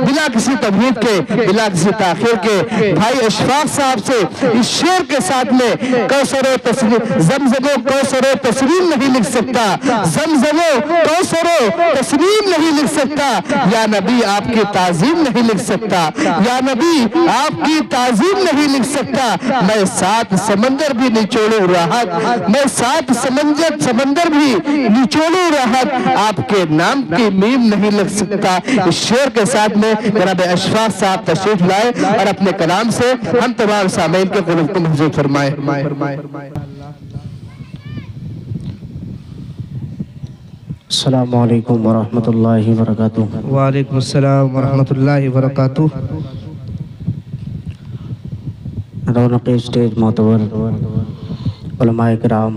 बिला किसी तबहीद के, बिला किसी ताखिर के भाई अशफाक साहब से इस शेर के साथ में कौसर तस्लीम जमजमो कौसर तस्लीम नहीं लिख सकता, जमजमो कौसर तस्लीम नहीं लिख सकता, या नबी आपकी ताजीम नहीं लिख सकता, या नबी आपकी ताजीम नहीं लिख सकता। मैं 7 समंदर भी निचोड़ू राहत, मैं 7 समंदर भी निचोड़ू राहत, आपके नाम की मीम नहीं लिख सकता। इस शेर के साथ में जनाब अशफाक साहब तशरीफ लाए और अपने कलाम से हम तमाम सामीन के क़ुर्ब को महसूस फरमाए। अस्सलामु अलैकुम वरहमतुल्लाहि वबरकातुहू। वालेकुम अस्सलाम वरहमतुल्लाहि वबरकातुहू। रौनक स्टेज मोतबर उलमाए किराम,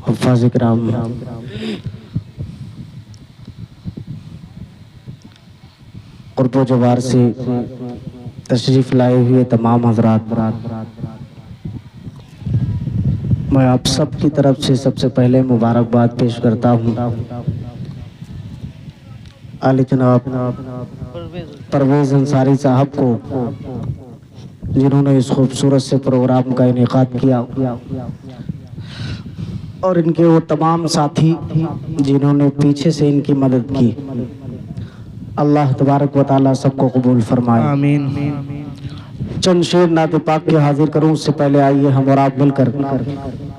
हुफ़्फ़ाज़ किराम, क़ुर्ब जवार से तशरीफ़ लाए हुए तमाम हज़रात, मैं आप सब की तरफ से सबसे पहले मुबारकबाद पेश करता हूँ आले जनाब परवेज़ अंसारी साहब को, जिन्होंने इस खूबसूरत से प्रोग्राम का इनेकाद किया, और इनके वो तमाम साथी जिन्होंने पीछे से इनकी मदद की। अल्लाह तबारक व तआला सबको कबूल फरमाए, आमीन। चंद शेर नात पाक के हाजिर करूं, उससे पहले आइए हम और आप मिलकर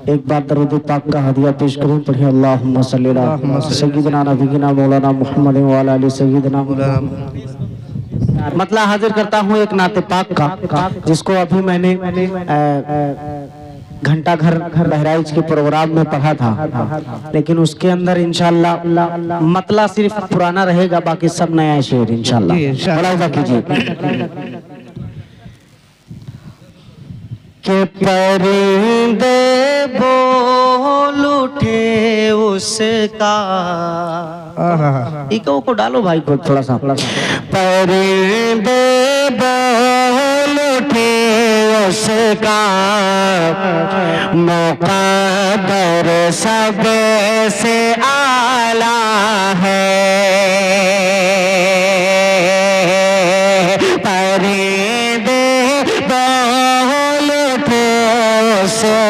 एक बार दरूद पाक का हदिया पेश करूं। पढ़िए अल्लाहुम्मा सल्ली अला सय्यिदना नबीना मौलाना मुहम्मद व अला आलि सय्यिदना। मतलब हाजिर करता हूं एक नाते पाक का, जिसको अभी मैंने घंटा घर बहराइच के प्रोग्राम में पढ़ा था, लेकिन उसके अंदर इंशाअल्लाह मतला सिर्फ पुराना रहेगा, बाकी सब नया शेर इंशाअल्लाह। मुलाहिजा कीजिए के परिंदे बोल उठे उसका, इको को डालो भाई को थोड़ा सा। परिंदे बोल उठे उसका, मुक़द्दर सब से आला है।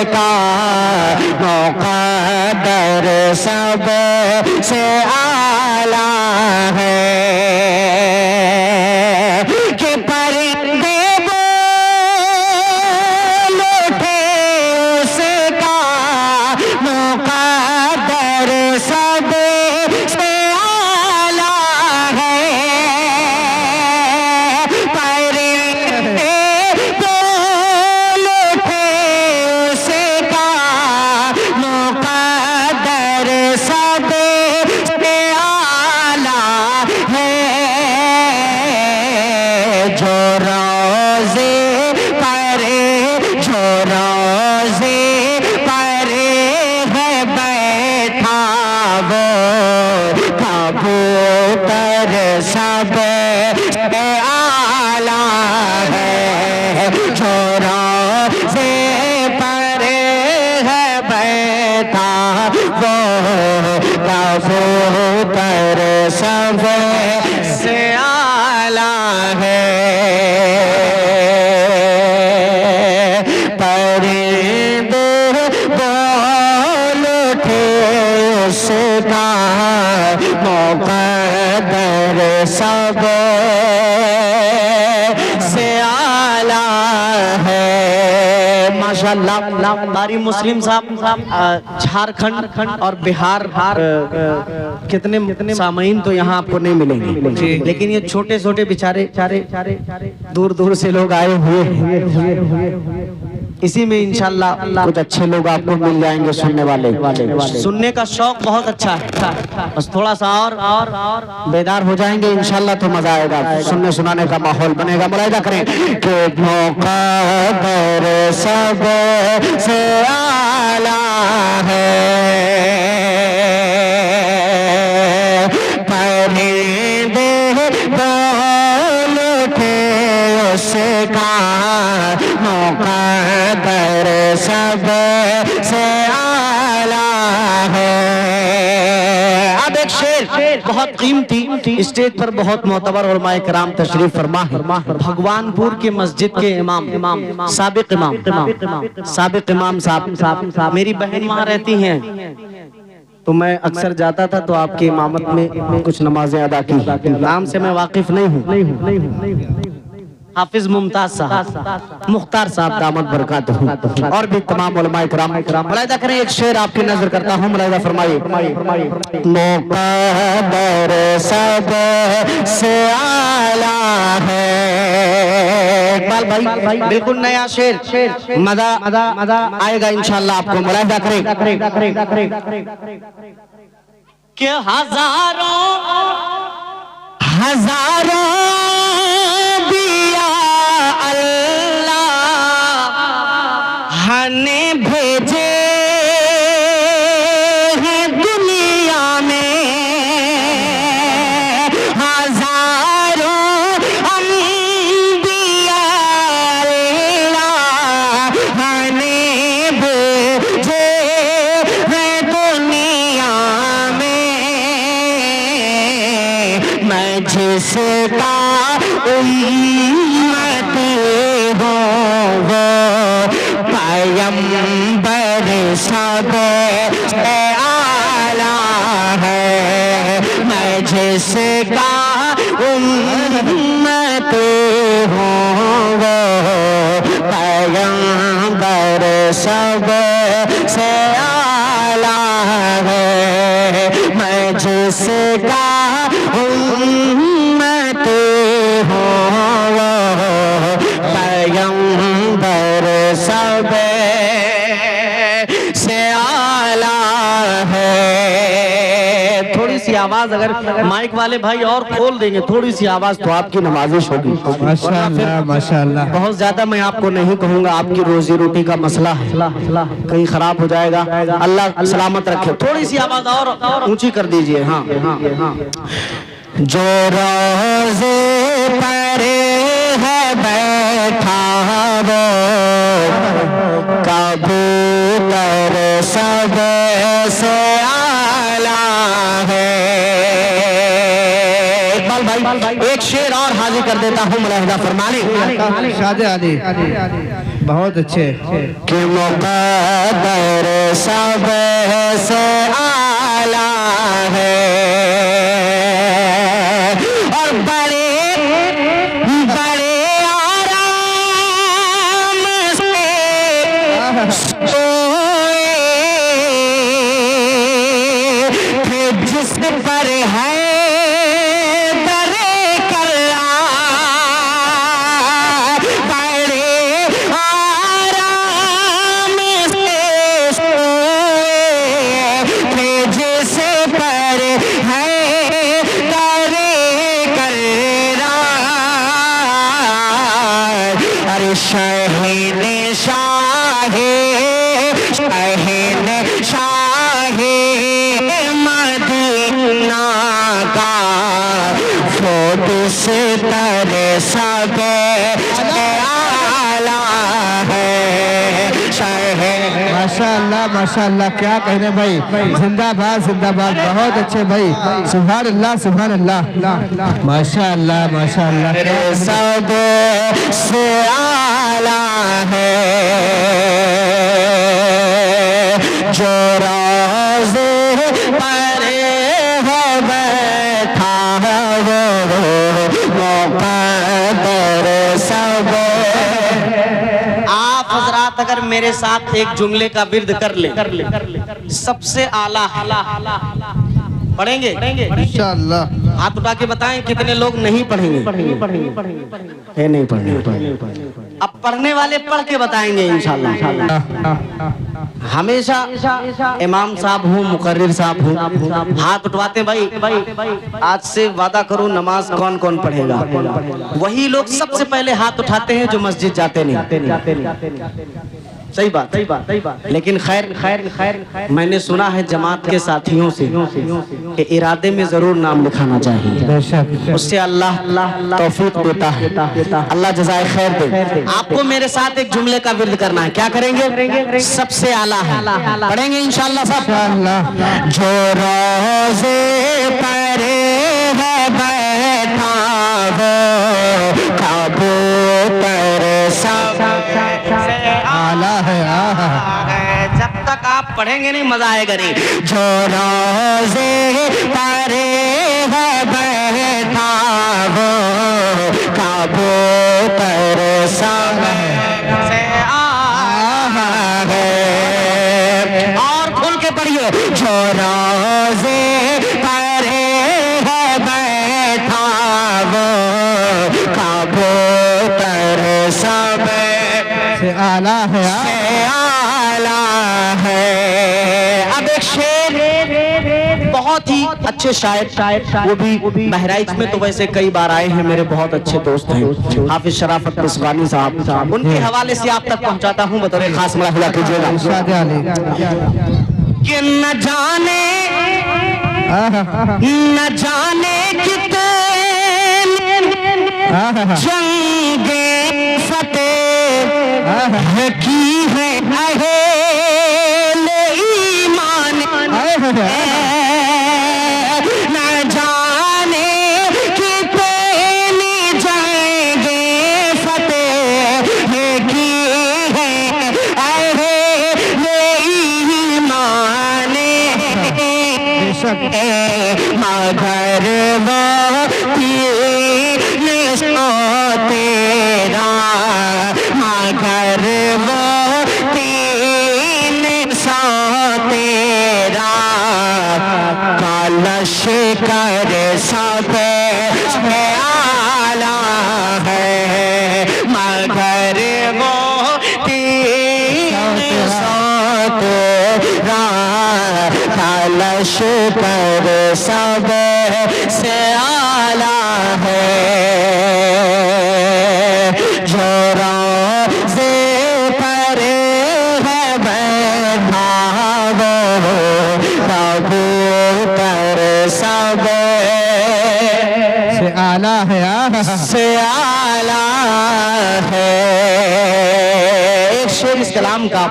का मुक़द्दर सब से आला है कि परिंदे बोल उठे उसका, मुक़द्दर सब से आला है। परिंदे सब आला है, छोरों से परे है बैठा वो, कबूतर सब से आला है। परिंदे बोल उठे उसका, मुक़द्दर सब से आला है। माशाअल्लाह। बारी मुस्लिम साहब झारखंड और बिहार कितने सामीन तो यहाँ आपको नहीं मिलेंगे, लेकिन ये छोटे छोटे बेचारे दूर दूर से लोग आए हुए, इसी में इंशाअल्लाह कुछ अच्छे लोग आपको मिल जाएंगे सुनने वाले। सुनने का शौक बहुत अच्छा है, बस थोड़ा सा और बेदार हो जाएंगे इंशाअल्लाह तो मजा आएगा, सुनने सुनाने का माहौल बनेगा। मुलाहिजा करें कि मुक़द्दर सब से आला है, परिंदे बोल उठे उसका, मुक़द्दर सब से आला है। अब एक शेर बहुत कीमती, स्टेज पर बहुत मोतबर उलमाए किराम तशरीफ फरमा है। भगवानपुर के मस्जिद के इमाम साबिक इमाम साहब मेरी बहन वहाँ रहती हैं, तो मैं अक्सर जाता था तो आपकी इमामत में कुछ नमाजें अदा की। नाम से मैं वाकिफ नहीं हूँ। हाफिज मुमताज साहब, मुख्तार साहब दामद बरकातहू और भी तमाम उलमाए किराम। मुलाहिदा करें, एक शेर आपकी नजर करता हूँ, मुलाहिदा फरमाइए। मुक़द्दर सब से आला है। इकबाल भाई बिल्कुल नया शेर, मजा आएगा इंशाल्लाह आपको। मुलाहिदा करें कि हजारों दिया अल्लाह ने भेजे हैं दुनिया में, हजारों अंबिया अल्लाह ने भेजे हैं दुनिया में। मैं जिसका उम्मत हूँ वो पैगंबर सबसे आला है। मैं जिसका उम्मत हूँ वो पैगंबर सबसे आला है। मैं जिसका उम्मत हूँ वो पैगंबर सबसे आला है। थोड़ी सी आवाज अगर माइक वाले भाई और खोल देंगे, थोड़ी सी आवाज, तो आपकी नवाजिश होगी। माशाअल्लाह माशाअल्लाह। बहुत ज्यादा मैं आपको नहीं कहूँगा, आपकी रोजी रोटी का मसला है, कहीं खराब हो जाएगा, अल्लाह सलामत रखे। थोड़ी सी आवाज और ऊंची कर दीजिए। हाँ हाँ। जो रोज़े पर है बैठा वो कबूतर सबसे आला है। इकबाल भाई एक शेर और हाजिर कर देता हूँ, मुलाहिदा फरमाने। शादे आली बहुत अच्छे। कि मुक़द्दर सबसे आला है और बड़े आराम से सोए फिर जिस पर है माशाअल्लाह माशाअल्लाह, क्या कहने भाई, जिंदाबाद जिंदाबाद, बहुत अच्छे भाई, सुभान अल्लाह सुभान अल्लाह, माशाअल्लाह माशाअल्लाह। सब से आला है जो रोज़े पर है बैठा वो मुक़द्दर सब। आप हज़रात अगर मेरे साथ एक जुमले का विर्द कर ले, सबसे आला पढ़ेंगे इंशाअल्लाह। हाथ उठा के बताएं कितने लोग नहीं पढ़ेंगे। नहीं पढ़ेंगे। अब पढ़ने वाले पढ़ के बताएंगे इंशाअल्लाह। हमेशा इमाम साहब हूँ, मुकर्रिर साहब हूँ, हाथ उठवाते भाई आज से वादा करो नमाज कौन कौन पढ़ेगा। वही लोग सबसे पहले हाथ उठाते हैं जो मस्जिद जाते नहीं। सही बात, सही बात, सही बात। लेकिन खैर खैर खैर मैंने सुना है जमात के साथियों से कि इरादे में जरूर नाम लिखाना चाहिए, उससे अल्लाह तौफीक देता है, अल्लाह जज़ाए खैर दे। आपको मेरे साथ एक जुमले का विर्द करना है, क्या करेंगे? सबसे आला है, पढ़ेंगे इंशाअल्लाह सब। जो रोज़े परे है बैठा हो कबूतर सब आला है। जब तक आप पढ़ेंगे नहीं मजा आएगा नहीं। जो रोज़े परे है बैठा हो कबूतर सब से आला है। और खुल के पढ़िए। जो रोज़े परे है बैठा हो कबूतर सब से आला है। आला है। अब एक शेर बहुत ही अच्छे शायर वो भी बहराइच में तो वैसे कई बार आए हैं, मेरे बहुत अच्छे दोस्त हैं हाफिज शराफत रिजवानी साहब, उनके हवाले से आप तक पहुंचाता हूं, बतौर खास मुलाहिजा कीजिएगा। इरशाद आली। कि न जाने कितने जंगे फतेह की है अहले ईमान, न जाने कितनी जंगे फतेह की है अहले ईमान, मगर वो तीन सौ तेरा, मगर वो तीन सौ तेरा कलश कर सब आला है, मगर वो तीन सौ तेरा कलश कर सब से आला है। जो रोज़े परे है बैठा हो कबूतर सब से आला है। से आला है। एक शेर इस कलाम का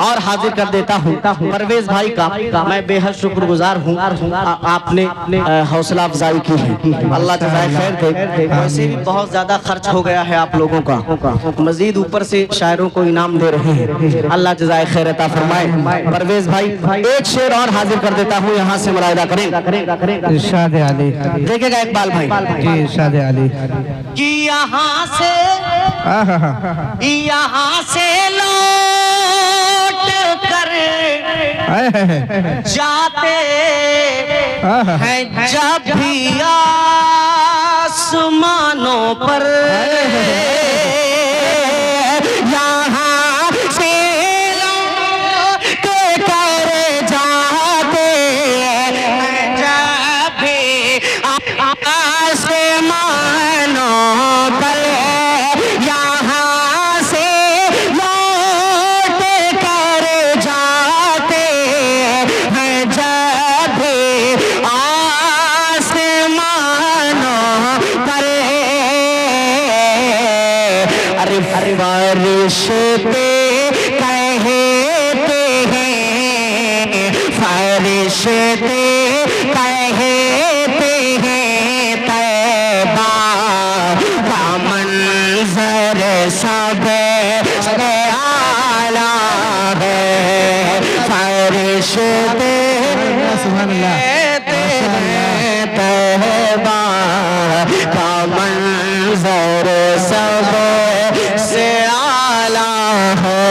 और हाजिर कर देता हूँ परवेज भाई का, मैं बेहद शुक्रगुजार हूँ, आपने हौसला अफजाई की है, अल्लाह जज़ाए खैर दे। वैसे भी बहुत ज्यादा खर्च हो गया है आप लोगों का, मजीद ऊपर से शायरों को इनाम दे रहे हैं, अल्लाह जज़ाए खैर अता फरमाए। परवेज भाई एक शेर और हाजिर कर देता हूँ, यहाँ से मुलाहिजा करें। इरशाद आली। देखेगा इकबाल भाई जी इरशाद आली। कि यहाँ से लौट कर जाते हैं जब भी आसमानों पर, यहाँ से लौट कर जाते हैं जब भी आसमानों पर, यहाँ से लौट कर जाते हैं जब भी आसमानों पर। अरे फरिश्ते कहते हैं, फरिश्ते कहते हैं तैबा का मंजर सब आला है, फरिश्ते कहते हैं तैबा का मंजर सब से आला है।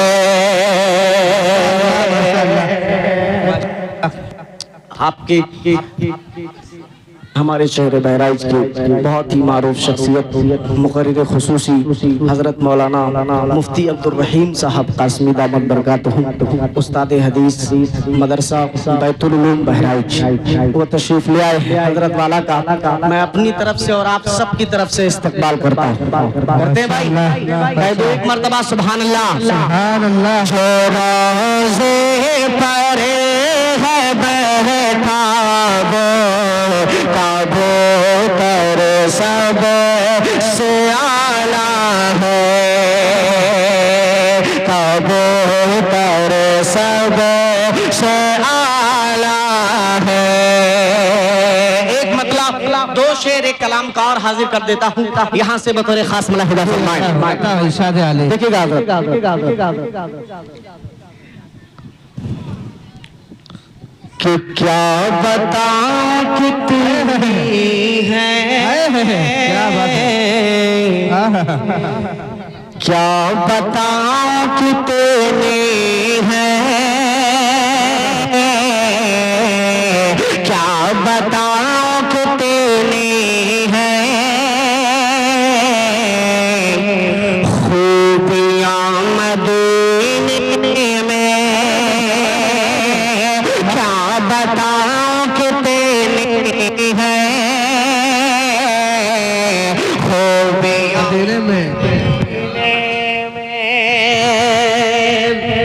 आपके हमारे शहर बहराइच के बहुत ही मारूफ शख्सियत मुकर्रिर खुसूसी हज़रत मौलाना मुफ्ती अब्दुल रहीम साहब कासमी दामत बरकातहू उस्ताद हदीस मदरसा बैतुल उलूम बहराइच वो तशरीफ ले आए हैं। हज़रत वाला का मैं अपनी तरफ से और आप सब की तरफ से इस्तकबाल करता हूँ। करते हैं भाई, कह दो एक मर्तबा सुभान अल्लाह। सुभान अल्लाह। पर है बैठा कबूतर सब से आला है, कबूतर सब से आला है। एक मतलब दो शेर एक कलाम का और हाजिर कर देता हूँ यहाँ से बतौर खास मुलाहिदा फरमाएं। इरशाद आली। देखिएगा कि क्या बताऊं कितनी है, क्या बात है। क्या बताऊं कितनी है, क्या बताऊं कितनी है खूबियां मदीने में, क्या बताऊं कितनी है खूबियां दिल में।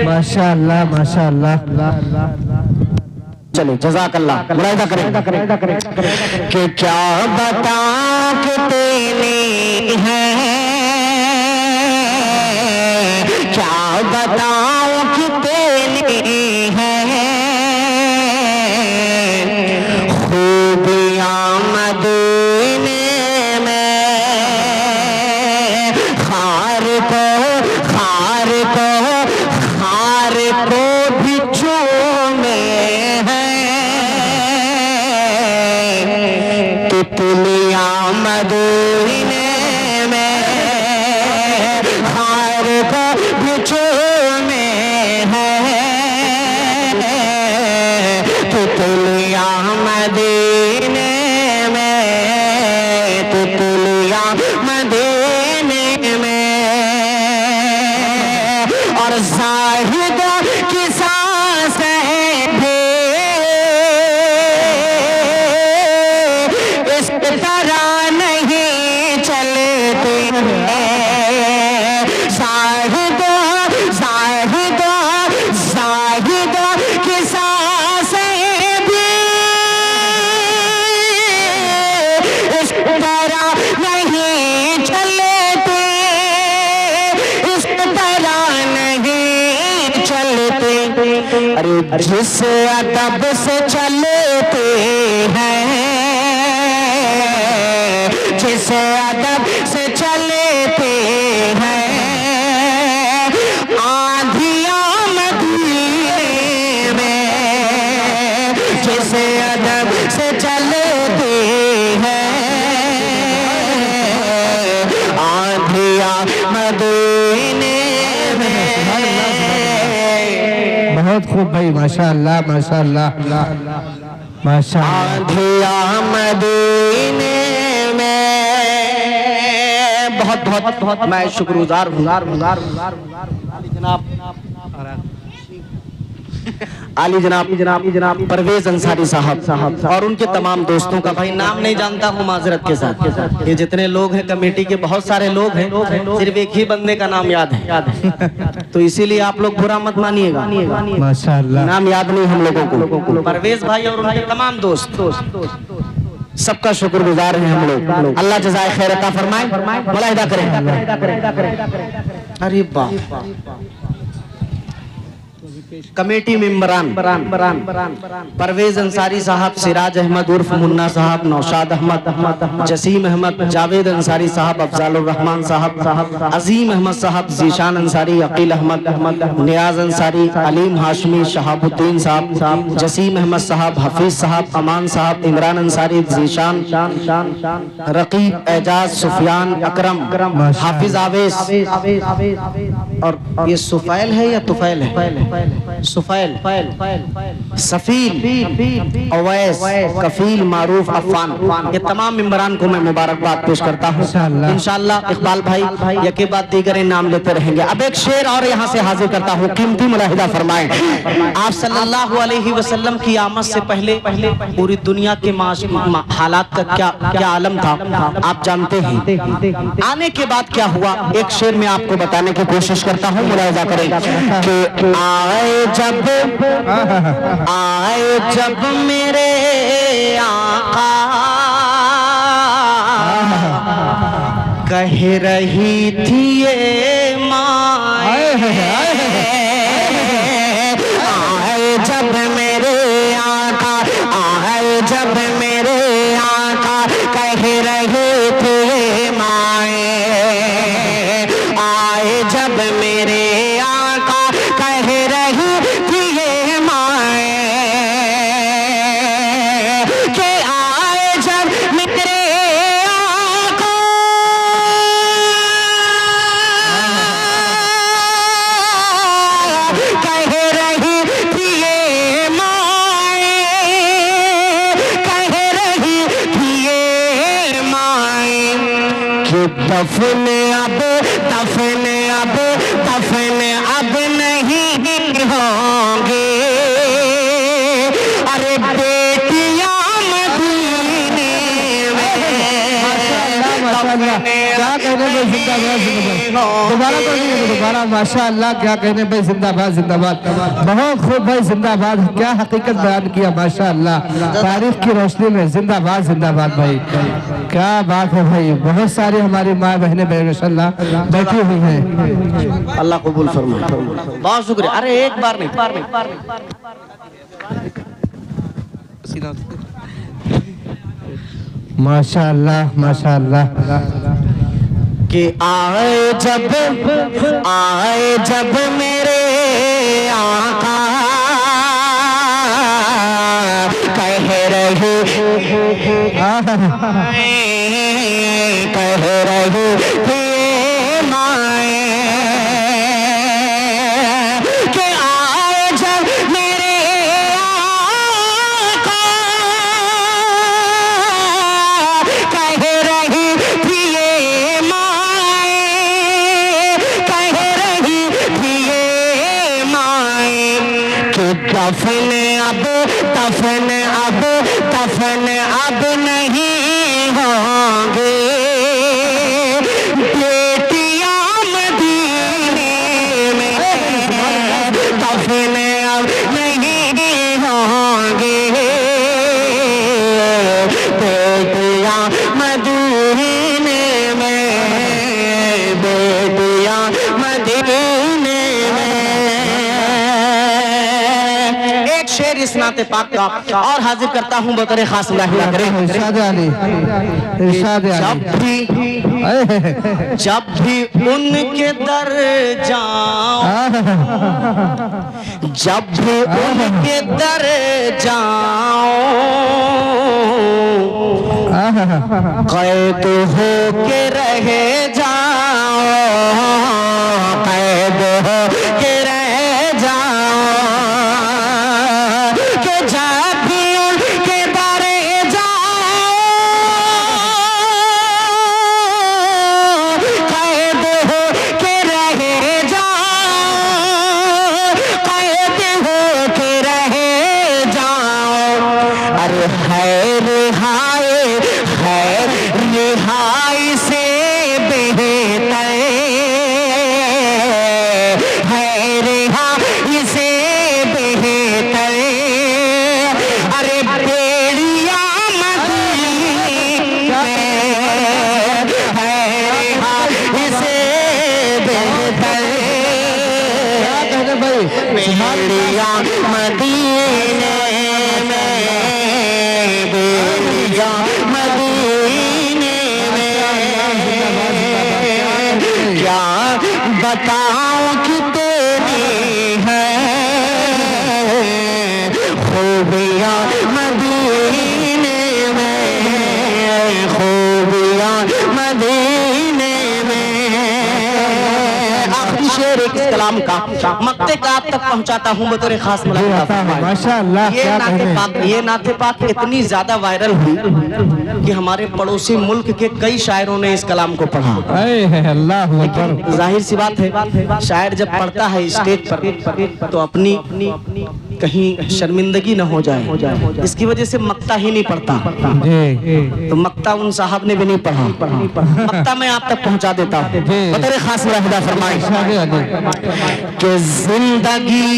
माशाअल्लाह माशाअल्लाह। चले जज़ाकल्लाह मुलाहिदा करें कि क्या बताऊं कितनी है, क्या बताऊं कितनी है खूबियां मदीने में, खार को खार को खार को भी चूमे तितलियां मदीने में, खार को बिछो में है तितलियां मदीने में, तितलियां मदीने में। और जाहिद की सांसें भी इस तरह नहीं चलती हैं। जाहिद जाहिद जाहिद की सांसें भी इस तरह नहीं चलती, इस तरह नहीं चलती। अरे जिस अदब से चलते हैं, जिस अदब से चलते हैं आंधियां मदीने में, जिस अदब से चलते हैं आंधियां मदीने में। बहुत खूब भाई, माशाअल्लाह माशाअल्लाह माशाअल्लाह। आंधियां मदीने में। बहुत बहुत बहुत मैं शुक्रगुजार हूँ आली जनाब परवेज अंसारी साहब और उनके तमाम दोस्तों का। भाई नाम नहीं जानता हूँ माजरत के साथ। ये जितने लोग हैं कमेटी के बहुत सारे लोग हैं, सिर्फ एक ही बंदे का नाम याद है तो इसीलिए आप लोग बुरा मत मानिएगा। माशाअल्लाह। नाम याद नहीं हम लोगों को। परवेज भाई और उनके तमाम दोस्त सबका शुक्रगुजार हैं हम लोग। अल्लाह जज़ाए खैर अता फरमाए, मुलाहिदा करें। अरे वाह। कमेटी मेंबरान परवेज अंसारी साहब, सिराज अहमद उर्फ मुन्ना साहब, नौशाद अहमद, जसीम अहमद, जावेद अंसारी साहब, अफजालुर रहमान साहब, अजीम अहमद साहब, जीशान अंसारी, अकील अहमद, नियाज अंसारी, अलीम हाशमी, शहाबुद्दीन साहब, जसीम अहमद साहब, हफीज साहब, अमान साहब, इमरान अंसारी, जीशान, रकीब, एजाज, सुफियान, अकरम, हाफिज आवेश। और ये सुफैल है या तुफैल है? सुफैल, सफील, अवैस, कफील, मारूफ, अफान, ये तमाम मेंबरान को मैं मुबारकबाद पेश करता हूँ। इंशाअल्लाह इकबाल भाई यके बाद दीगर नाम लेते रहेंगे। अब एक शेर और यहाँ से हाजिर करता हूँ, कीमती मुलाहिदा फरमाएं। आप सल्लल्लाहु अलैहि वसल्लम की आमद से पहले पूरी दुनिया के हालात का क्या आलम था आप जानते हैं। आने के बाद क्या हुआ, एक शेर में आपको बताने की कोशिश करता हूँ, मुलाहिजा करें कि आए जब मेरे आका कह रही थी ये माए, आए जब मेरे आका, आए जब मेरे आका कह रहे थे माए, आए जब मेरे आका कह रही थी ये माए, कि आए जब मेरे आका कह रही थी ये माए, कह रही थी ये माए, कि दफन अब नहीं होंगे, अरे बेटियां मदीने में, क्या कहने भाई जिंदाबाद दोबारा माशाअल्लाह, क्या कहने भाई जिंदाबाद जिंदाबाद, बहुत खूब भाई जिंदाबाद, क्या हकीकत बयान किया माशाअल्लाह, तारीख की रोशनी में जिंदाबाद जिंदाबाद भाई, क्या बात है भाई। बहुत सारी हमारी माँ बहनें माशाअल्लाह बैठी हुई हैं, अल्लाह कबूल फरमाए, बहुत शुक्रिया। अरे एक बार नहीं, माशाअल्लाह माशाअल्लाह। कि आए जब मेरे आका कह रहे थे माए, कि आए जब मेरे आका कह रही थी ये माए, कह रही थी ये माए, कि दफन अब नहीं होंगे, बेटियां मदीने में, दफन अब नहीं होंगे, बेटियां मदीने में, बेटियां मदीने में। एक शेर इस नाते पाक का और हाजिर करता हूँ, बतौर खास मुलाहिजा करें। इरशाद अली, जब भी उनके दर जाऊं, जब भी उनके दर जाऊं, कैद हो के रह जाऊं, कैद हो के रह जाऊं, कि जब भी उनके दर जाऊं, कैद हो के रह जाऊं, कैद हो के रह जाऊं, अरे है रिहाई से कलाम का मक्ते का आप तक पहुंचाता हूं बतौर खास माशाअल्लाह, ये क्या नाते कहने। पाक, ये नाते पाक इतनी ज्यादा वायरल हुई कि हमारे पड़ोसी मुल्क के कई शायरों ने इस कलाम को पढ़ा। अल्लाह अकबर। जाहिर सी बात है, शायर जब पढ़ता है स्टेज पर तो अपनी कहीं शर्मिंदगी न हो जाए, इसकी वजह से मक्ता ही नहीं पढ़ता। तो मक्ता उन साहब ने भी नहीं पढ़ा, मक्ता मैं आप तक पहुंचा देता हूँ। बतौर खास मुलाहिदा फरमाएं कि जिंदगी,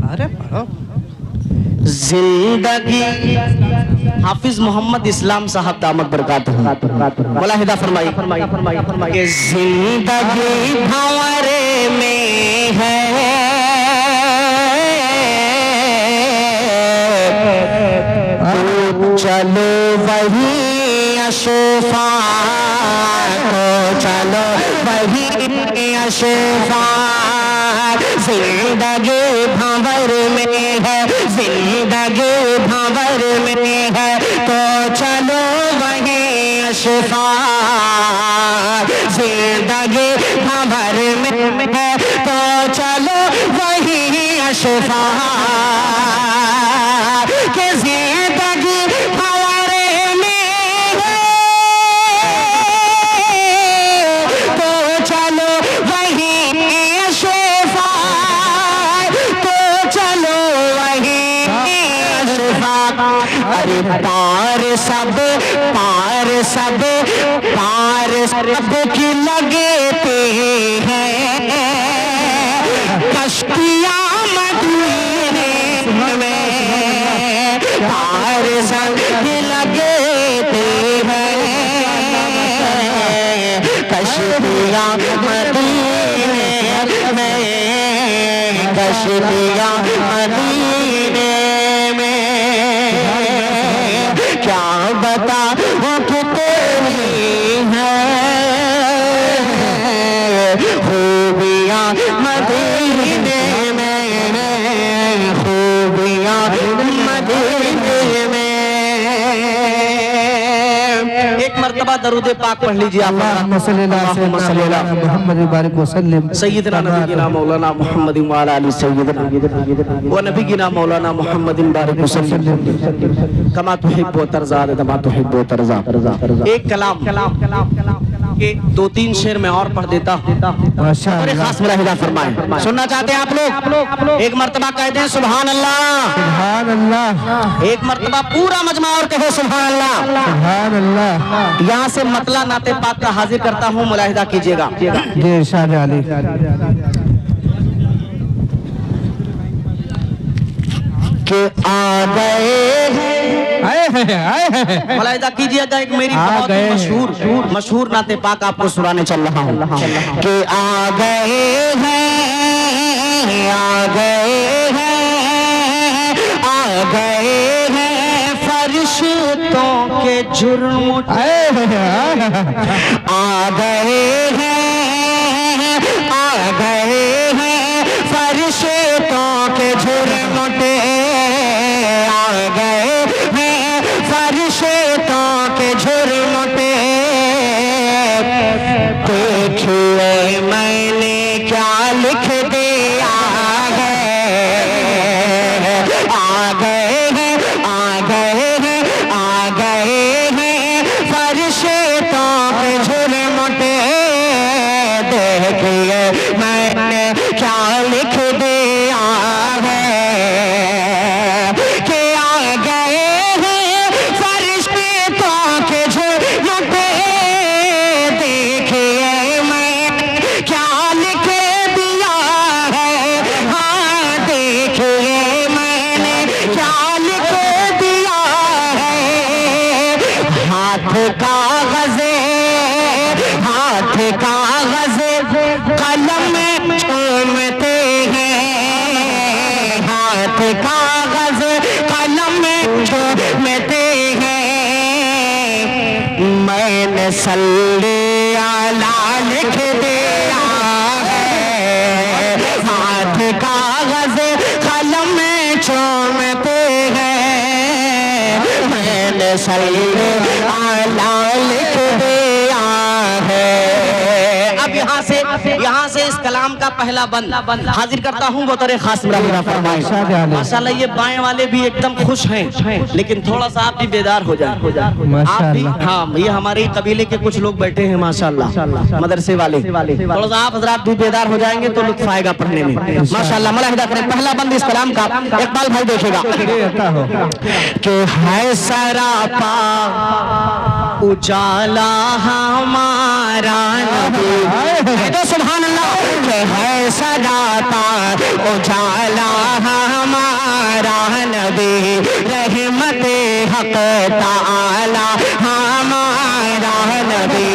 अरे जिंदगी, हाफिज मोहम्मद इस्लाम साहब दामत बरकातहू मुलाहिदा फरमाई कि जिंदगी भंवरे में है, तो चलो वही अशफा, तो चलो वही अशफा। जिंदगी भंवर में है, जिंदगी भंवर में है, तो चलो वही अशफा। जिंदगी भंवर में है, तो चलो वही अशफा। कि जिंदगी भंवर में है, तो चलो वही अशफा, तो चलो वही अशफा। अरे पार सब, पार सब, पार सब की लगते हैं कश्तियां मदीने में, पार सब की लगते हैं कश्तियां मदीने में, कश्तियां मदीने में। क्या बता वो कितनी है खूबियां मदीने में, खूबियां मदीने में। एक मर्तबा दरूद पाक पढ़ लीजिए आप। मोहम्मद बारिक वसल्लम सैयदना नबीना मौलाना मुहम्मद व अला आलि सैयदना व नबीना मौलाना मुहम्मद बारिक वसल्लम कमा तुहिब्बु तरज़ा कमा तुहिब्बु तरज़ा। एक कलाम के 2-3 शेर में और पढ़ देता हूँ। और खास मुलाहिदा फरमाएं, सुनना चाहते हैं आप लोग? एक मर्तबा कहते हैं सुभान अल्लाह, सुभान अल्लाह, एक मर्तबा पूरा मजमा और कहे सुभान अल्लाह, सुभान अल्लाह। यहाँ से मतला नाते पाक का हाजिर करता हूँ, मुलाहिदा कीजिएगा। जी इरशाद अली। के आ गए आए मुलाहिदा कीजिएगा। एक मेरी आ बहुत ही गए मशहूर नाते पाक आपको सुनाने चल रहा हूँ कि आ गए हैं, आ गए हैं, आ गए हैं फरिश्तों के जुर्म, आ गए हैं, आ गए हैं फरिश्तों के जुर्म, आ गए हैं फरिश्तों के जुर्म। देखिए मैंने क्या लिख दिया है, आ गए हैं, आ गए हैं, आ गए हैं फरिश्तों के जुर्म। देखिए मैंने क्या लिख दिया है कि आ गए हैं फरिश्तों के जुर्म। देखिए मैं क्या लिख दिया है, हाँ देखिए मैंने क्या लिख दिया है। हाथ कागज़े, हाथ कागज़े कलम चूमते हैं, हाथ कागज़ कलम चूमते हैं। मैंने सल्ले अला लिख दिया है, हाथ कागज़ कलम चूमते हैं। मैंने सल्ले अला लिख दिया है। अब यहाँ से कलाम का पहला बंद हाजिर करता हूँ बतौर खास मेरा फरमाइश। माशाल्लाह ये बाएं वाले भी एकदम खुश हैं, लेकिन थोड़ा सा आप भी बेदार हो जाए, आप भी। हाँ, ये हमारे कबीले के कुछ लोग बैठे हैं माशाल्लाह, मदरसे वाले, थोड़ा सा आप हजरात भी बेदार हो जाएंगे तो लुत्फ आएगा पढ़ने में माशाल्लाह। मुलाहिदा करें पहला बंद इस कलाम का, इकबाल भाई देखेगा कि है सरापा उजाला हमारा नबी, तो सुभान अल्लाह, कि है सरापा उजाला हमारा नबी, रहमते हक ताला हमारा नबी,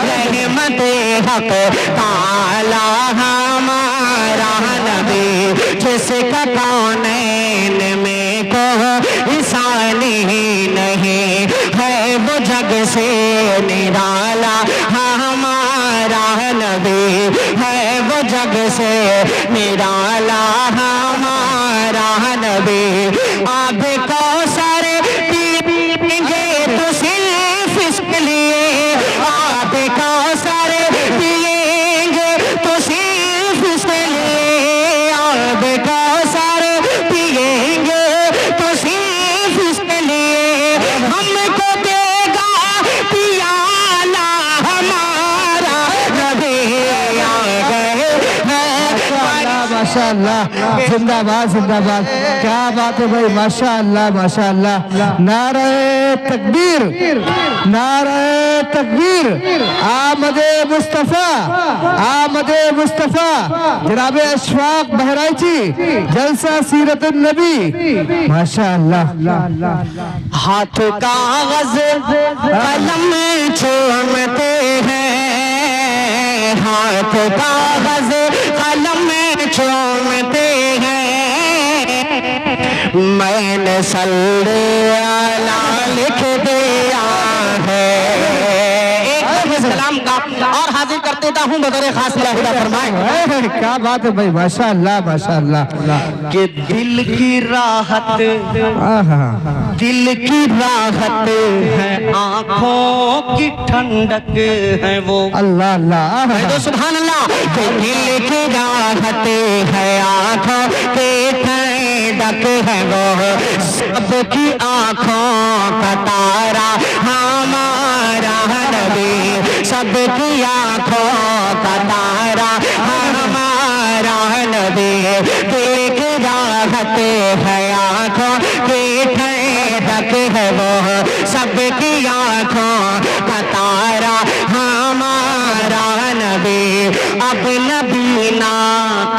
रहमते हक ताला हमारा नबी, जिसका कौनैन में को इंसानी नहीं है, वो जग से निराला हमारा नबी है, वो जग से निराला हमारा नबी। आप कौसर पिएंगे तो सिर्फ इसके लिए, आप कौसर पिएंगे तो सिर्फ इसके लिए, आप कौसर पिएंगे तो सिर्फ इसके लिए, हमको देगा पियाला हमारा नबी आ गए हैं। माशाअल्लाह, जिंदाबाद जिंदाबाद, क्या बात है भाई, माशाअल्लाह माशाअल्लाह। नारे तकबीर, नारे तकबीर, आमदे मुस्तफा, आमदे मुस्तफा, जनाब अशफाक बहराइची, जलसा सीरत नबी, माशाअल्लाह। हाथ कागज कलम चूमते हैं, हाथ कागज कलम चूमते हैं, मैंने सल्ले अला लिख दिया है। एक सलाम का और हाजिर करते हूँ बतौर खास मुलाहिदा फरमाएं। क्या बात है भाई, माशाअल्लाह माशाअल्लाह। कि दिल की राहत, दिल की राहत है, आँखों की ठंडक है वो, अल्लाह अल्लाह, तो सुभान अल्लाह। कि दिल की राहत है, आँखों की ठंडक है वो, सबकी आँखों का तारा हमारा नबी, सबकी आँखों का तारा हमारा नबी, दिल की राहत है, आँखों की ठंडक है वो, सबकी आँखों का तारा हमारा नबी। अब नबी ना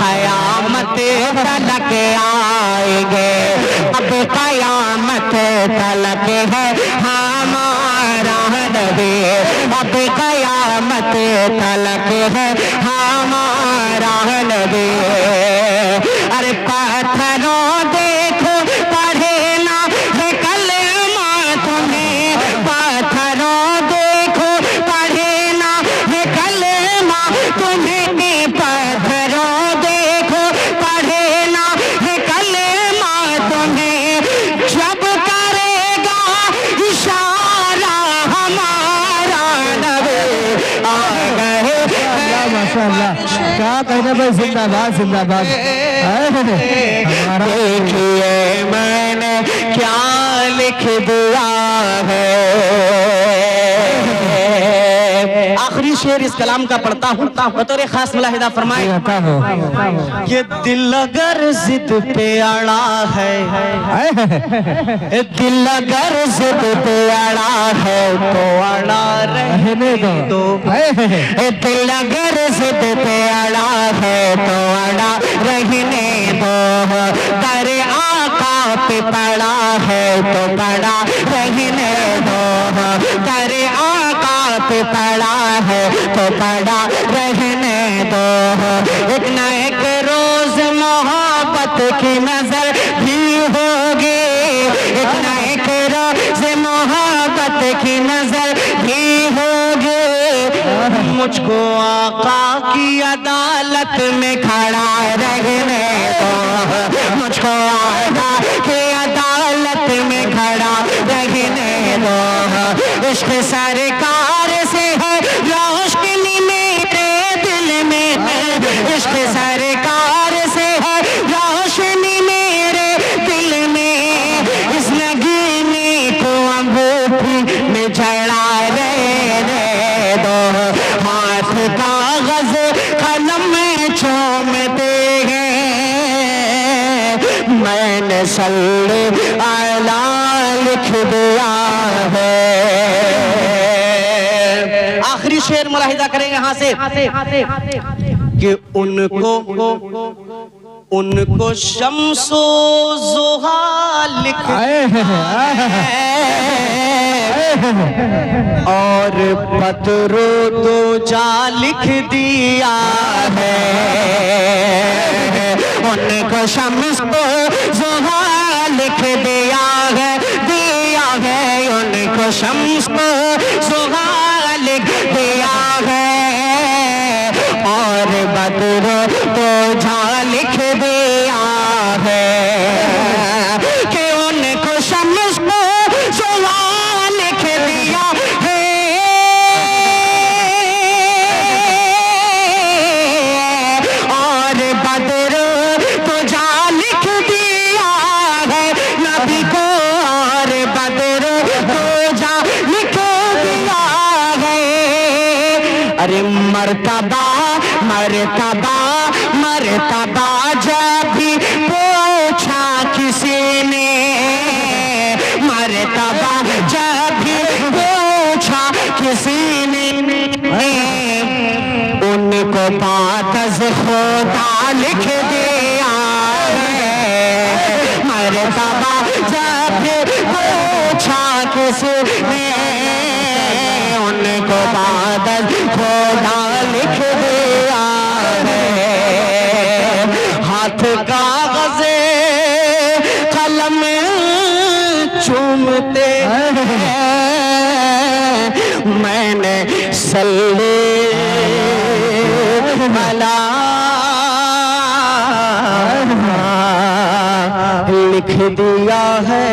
कयामत तलक आएंगे, अब कयामत तलक है हमारा नबी, अब कयामत तलक है हमारा नबी। अरे पत्थरों देखो पढ़े ना है कलमा तुम्हें, पत्थरों देखो पढ़े ना है कलमा तुम्हें, पत्थरों देखो पढ़े ना है कलमा तुम्हें, जब करेगा इशारा हमारा नबी आ गए। माशाअल्लाह, क्या कहना भाई, जिंदाबाद जिंदाबाद। देखिए मैंने क्या लिख दिया है। आखिरी शेर इस कलाम का पढ़ता हूँ बतौर खास मुलाहिदा फरमाए। ये दिल अगर जिद पे अड़ा है, दिल अगर जिद पे अड़ा है तो अड़ा रहने दो, दिल अगर जिद पे अड़ा है तो अड़ा रहने दो, दर आका पे पड़ा है तो पड़ा रहने दो, दर आका पे पड़ा है तो पड़ा रहने दो। एक न एक रोज मोहब्बत की नजर भी होगी, एक न एक रोज मोहब्बत की नजर भी होगी, मुझको आका की अदालत में खड़ा रहने दो, मुझको आका की अदालत में खड़ा रहने दो। इश्क सरकार से है रोशनी मेरे दिल में है, इश्क मैंने सल्ले आला लिख दिया है। आखिरी शेर मुलाहिजा करेंगे यहाँ से कि उनको शम्सो ज़ोहा लिख और बदरो तो जा लिख दिया है। उनको शम्सो ज़ोहा लिख दिया है, उनको शम्सो ज़ोहा लिख दिया है और बदरो तो जा लिख दिया है कि उनको शम्स को ज़ोहा लिख दिया है और बदरो तो जा लिख दिया है नबी को और बदरो तो जा लिख दिया है। अरे मर्तबा मर्तबा मर्तबा जब भी पूछा किसी ने, मर्तबा जब भी पूछा किसी ने उनको पातज़ खुदा लिख दिया है। मर्तबा जब भी पूछा किसी ने उनको पातज़ खुदा लिख दिया है। हाथ कागज़े कलम चूमते मैंने सल्ले अला लिख दिया है।